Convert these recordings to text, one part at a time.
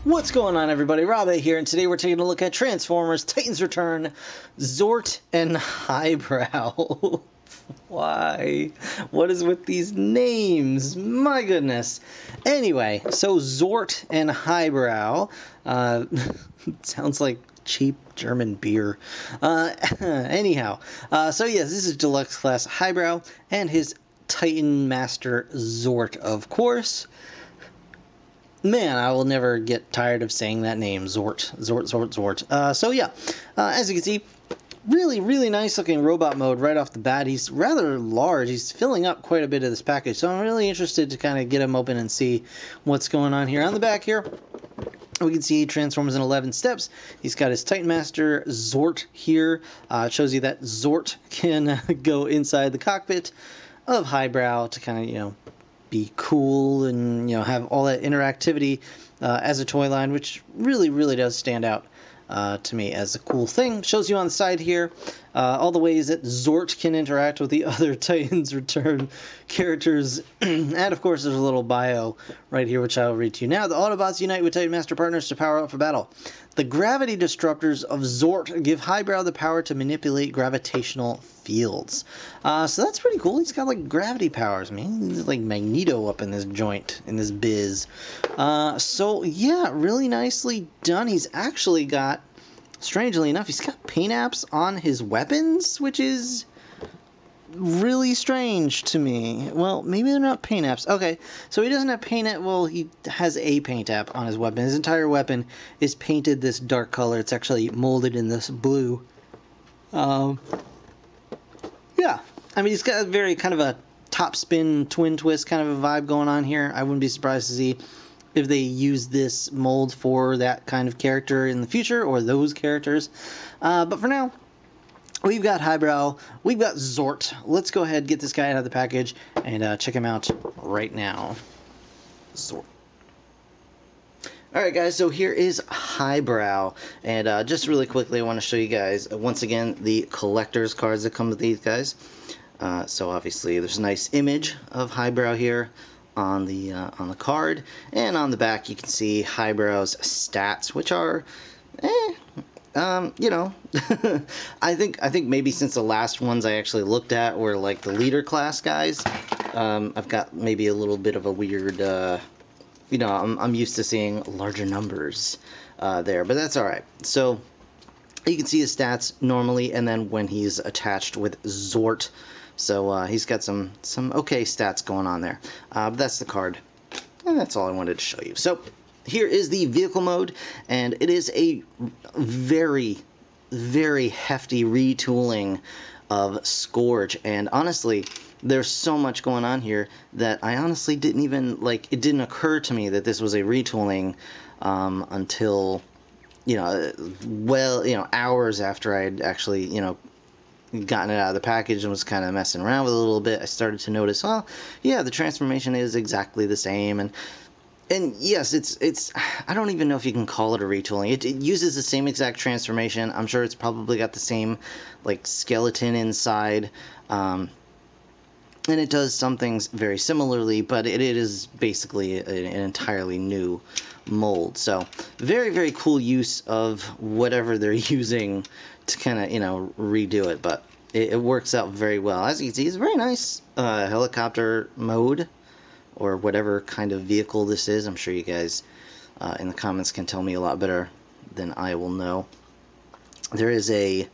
What's going on, everybody? Rob A here, and today we're taking a look at Transformers Titans Return, Xort and Highbrow. Why? What is with these names? My goodness. Anyway, so Xort and Highbrow, sounds like cheap German beer. Anyhow, so yes, this is deluxe class Highbrow and his Titan Master Xort, of course. Man, I will never get tired of saying that name, Xort. So yeah, as you can see, really nice looking robot mode right off the bat. He's rather large. He's filling up quite a bit of this package, so I'm really interested to kind of get him open and see what's going on here. On the back here, we can see he transforms in 11 steps. He's got his Titan Master Xort here. It shows you that Xort can go inside the cockpit of Highbrow to kind of, be cool and have all that interactivity as a toy line, which really does stand out to me as a cool thing. Shows you on the side here all the ways that Xort can interact with the other Titans Return characters, and of course there's a little bio right here which I will read to you now. The Autobots unite with Titan Master partners to power up for battle. The gravity disruptors of Xort give Highbrow the power to manipulate gravitational fields. So that's pretty cool. He's got like gravity powers, man. He's like Magneto up in this joint, in this biz. So yeah, really nicely done. He's actually got, strangely enough, he's got paint apps on his weapons, which is really strange to me. Well, maybe they're not paint apps. Okay, so he doesn't have paint app. Well, he has a paint app on his weapon. His entire weapon is painted this dark color. It's actually molded in this blue. Yeah, I mean, he's got a very kind of a top spin twin twist kind of a vibe going on here. I wouldn't be surprised to see if they use this mold for that kind of character in the future, or those characters. But for now, we've got Highbrow, we've got Xort. Let's go ahead and get this guy out of the package and check him out right now. Xort. Alright guys, so here is Highbrow, and just really quickly I want to show you guys, once again, the collector's cards that come with these guys. So obviously there's a nice image of Highbrow here on the card, and on the back you can see Highbrow's stats, which are, I think maybe since the last ones I actually looked at were like the leader class guys, I've got maybe a little bit of a weird, I'm used to seeing larger numbers there, but that's alright. So you can see his stats normally, and then when he's attached with Xort. So he's got some okay stats going on there. But that's the card, and that's all I wanted to show you. So here is the vehicle mode, and it is a very hefty retooling of Scourge. And honestly, there's so much going on here that I honestly didn't even, it didn't occur to me that this was a retooling until, hours after I'd actually, gotten it out of the package and was kind of messing around with it a little bit. I started to notice, well, yeah, the transformation is exactly the same, and yes, it's I don't even know if you can call it a retooling. It uses the same exact transformation. I'm sure it's probably got the same skeleton inside, and it does some things very similarly, but it is basically an entirely new mold. So very cool use of whatever they're using to kind of redo it, but it works out very well. As you can see, it's a very nice helicopter mode, or whatever kind of vehicle this is. I'm sure you guys in the comments can tell me a lot better than I will know. There is a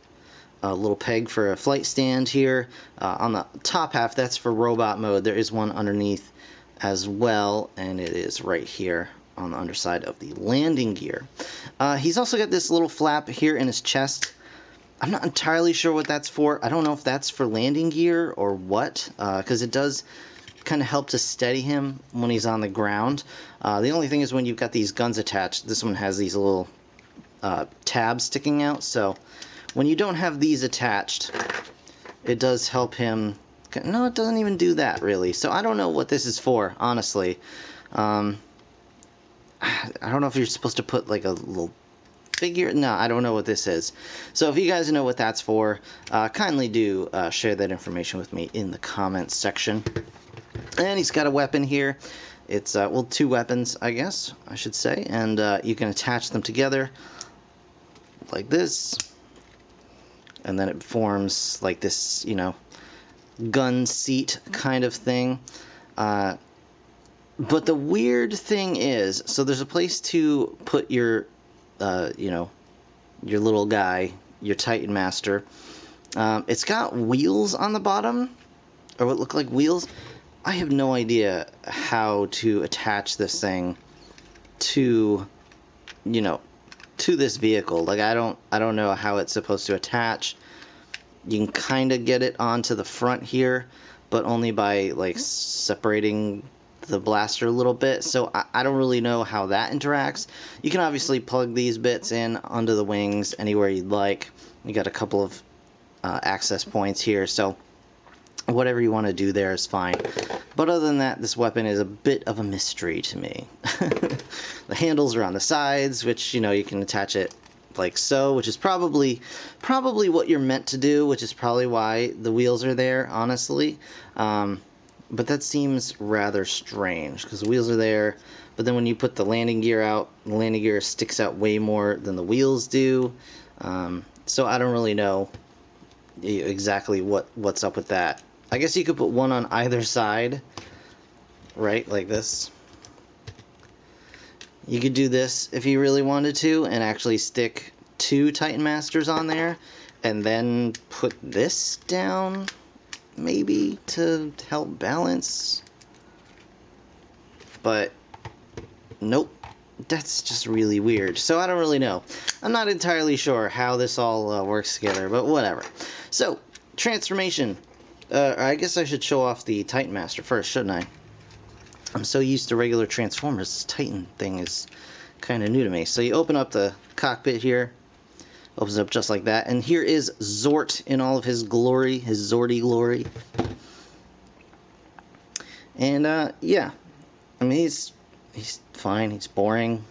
little peg for a flight stand here. On the top half, that's for robot mode. There is one underneath as well, and it is right here on the underside of the landing gear. He's also got this little flap here in his chest. I'm not entirely sure what that's for. I don't know if that's for landing gear or what, because it does kind of help to steady him when he's on the ground. The only thing is when you've got these guns attached, this one has these little tabs sticking out, so when you don't have these attached, it does help him. No, it doesn't even do that really, so I don't know what this is for, honestly. I don't know if you're supposed to put like a little figure. No, I don't know what this is. So if you guys know what that's for, kindly do share that information with me in the comments section. And he's got a weapon here. It's well, two weapons, I guess I should say, and you can attach them together like this, and then it forms like this, you know, gun seat kind of thing. But the weird thing is, so there's a place to put your, you know, your little guy, your Titan Master. It's got wheels on the bottom, or what look like wheels. I have no idea how to attach this thing to, you know, to this vehicle. Like I don't know how it's supposed to attach. You can kind of get it onto the front here, but only by like separating the blaster a little bit. So I don't really know how that interacts. You can obviously plug these bits in under the wings anywhere you'd like. You got a couple of access points here, so whatever you want to do there is fine. But other than that, this weapon is a bit of a mystery to me. The handles are on the sides, which, you know, you can attach it like so, which is probably what you're meant to do, which is probably why the wheels are there, honestly. But that seems rather strange, because the wheels are there, but then when you put the landing gear out, the landing gear sticks out way more than the wheels do. So I don't really know exactly what's up with that. I guess you could put one on either side, right, like this. You could do this if you really wanted to, and actually stick two Titan Masters on there, and then put this down, maybe, to help balance. But nope, that's just really weird. So I don't really know. I'm not entirely sure how this all works together, but whatever. So, transformation. I guess I should show off the Titan Master first, shouldn't I? I'm so used to regular Transformers, this Titan thing is kind of new to me. So you open up the cockpit here, opens up just like that, and here is Xort in all of his glory, his Xorty glory. And yeah, I mean he's fine, he's boring.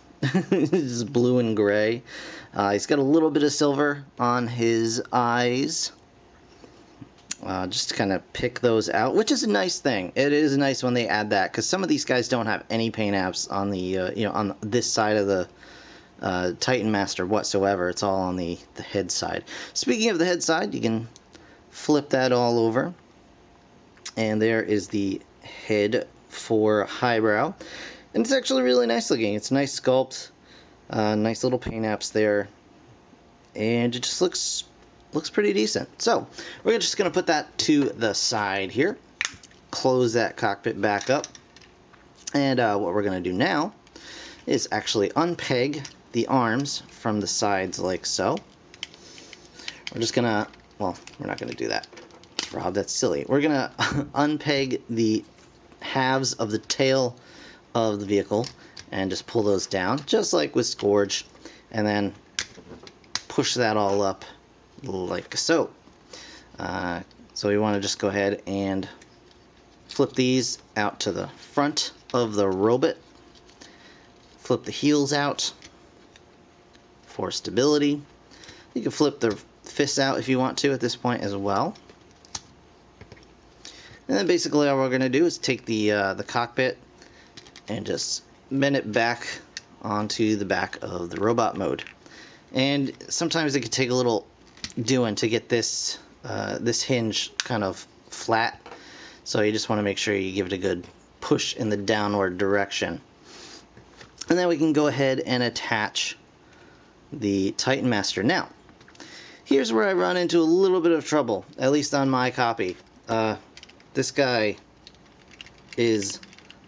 He's blue and gray. He's got a little bit of silver on his eyes. Just to kind of pick those out, which is a nice thing. It is nice when they add that, because some of these guys don't have any paint apps on the you know, on this side of the Titan Master whatsoever. It's all on the head side. Speaking of the head side, you can flip that all over, and there is the head for Highbrow, and it's actually really nice looking. It's a nice sculpt, nice little paint apps there, and it just looks pretty decent. So we're just going to put that to the side here, close that cockpit back up, and what we're going to do now is actually unpeg the arms from the sides like so. We're just going to, well, we're not going to do that, Rob, that's silly. We're going to unpeg the halves of the tail of the vehicle and just pull those down, just like with Scourge, and then push that all up like so. So we want to just go ahead and flip these out to the front of the robot, flip the heels out for stability. You can flip the fists out if you want to at this point as well. And then basically all we're going to do is take the cockpit and just bend it back onto the back of the robot mode. And sometimes it could take a little doing to get this this hinge kind of flat, so you just want to make sure you give it a good push in the downward direction. And then we can go ahead and attach the Titan Master. Now here's where I run into a little bit of trouble, at least on my copy. This guy is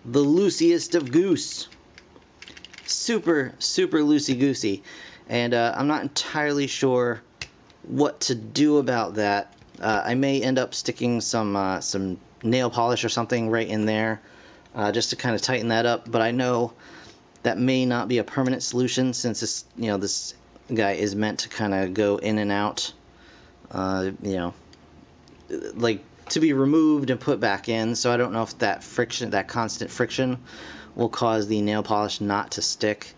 the loosiest of goose, super loosey-goosey, and I'm not entirely sure what to do about that. I may end up sticking some nail polish or something right in there, just to kind of tighten that up, but I know that may not be a permanent solution, since this, you know, this guy is meant to kind of go in and out, you know, like to be removed and put back in. So I don't know if that friction, that constant friction, will cause the nail polish not to stick.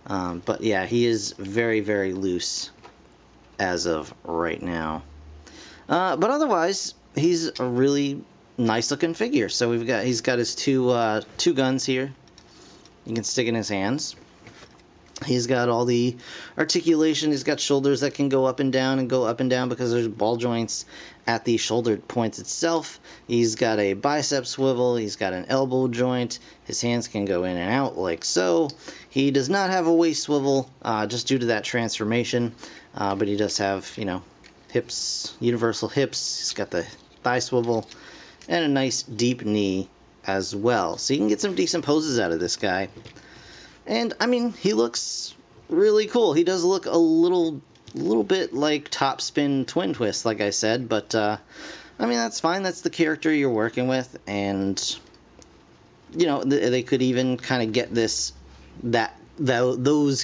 But yeah, he is very loose as of right now. But otherwise, he's a really nice looking figure. So he's got his two guns here, you can stick in his hands. He's got all the articulation. He's got shoulders that can go up and down because there's ball joints at the shoulder points itself. He's got a bicep swivel. He's got an elbow joint. His hands can go in and out like so. He does not have a waist swivel just due to that transformation, but he does have, you know, hips, universal hips. He's got the thigh swivel and a nice deep knee as well. So you can get some decent poses out of this guy. And, I mean, he looks really cool. He does look a little bit like Top Spin Twin Twist, like I said. But, I mean, that's fine. That's the character you're working with. And, you know, they could even kind of get those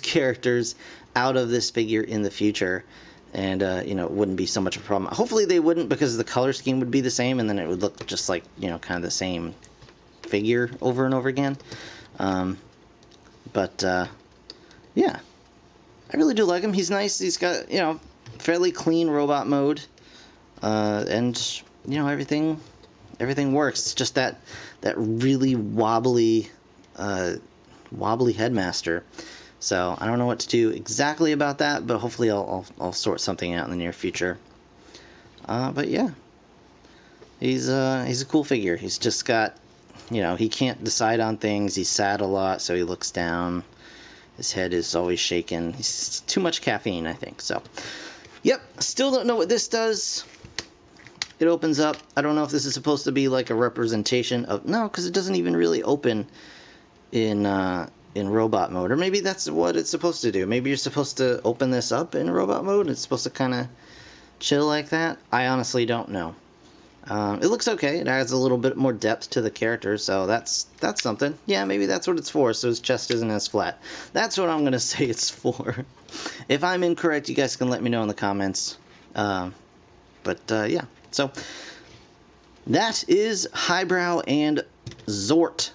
characters out of this figure in the future. And, you know, it wouldn't be so much of a problem. Hopefully they wouldn't, because the color scheme would be the same. And then it would look just like, you know, kind of the same figure over and over again. But, yeah, I really do like him. He's nice. He's got, you know, fairly clean robot mode, and, you know, everything works. It's just that really wobbly headmaster. So I don't know what to do exactly about that, but hopefully I'll sort something out in the near future. But yeah, he's a cool figure. He's just got, you know, he can't decide on things. He's sad a lot, so he looks down. His head is always shaking. He's too much caffeine, I think. So, yep, still don't know what this does. It opens up. I don't know if this is supposed to be like a representation of... No, because it doesn't even really open in robot mode. Or maybe that's what it's supposed to do. Maybe you're supposed to open this up in robot mode. It's supposed to kind of chill like that. I honestly don't know. It looks okay. It adds a little bit more depth to the character, so that's something. Yeah, maybe that's what it's for, so his chest isn't as flat. That's what I'm going to say it's for. If I'm incorrect, you guys can let me know in the comments. Yeah, so that is Highbrow and Xort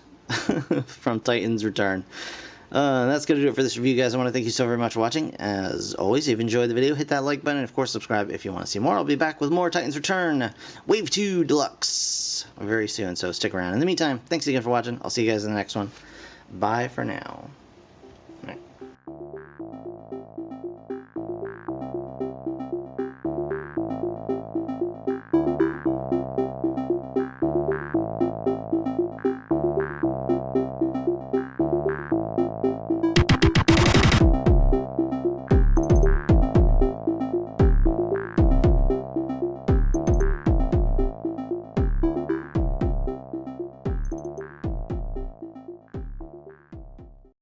from Titans Return. That's going to do it for this review, guys. I want to thank you so very much for watching. As always, if you enjoyed the video, hit that like button, and of course subscribe if you want to see more. I'll be back with more Titans Return Wave 2 Deluxe very soon, so stick around. In the meantime, thanks again for watching. I'll see you guys in the next one. Bye for now.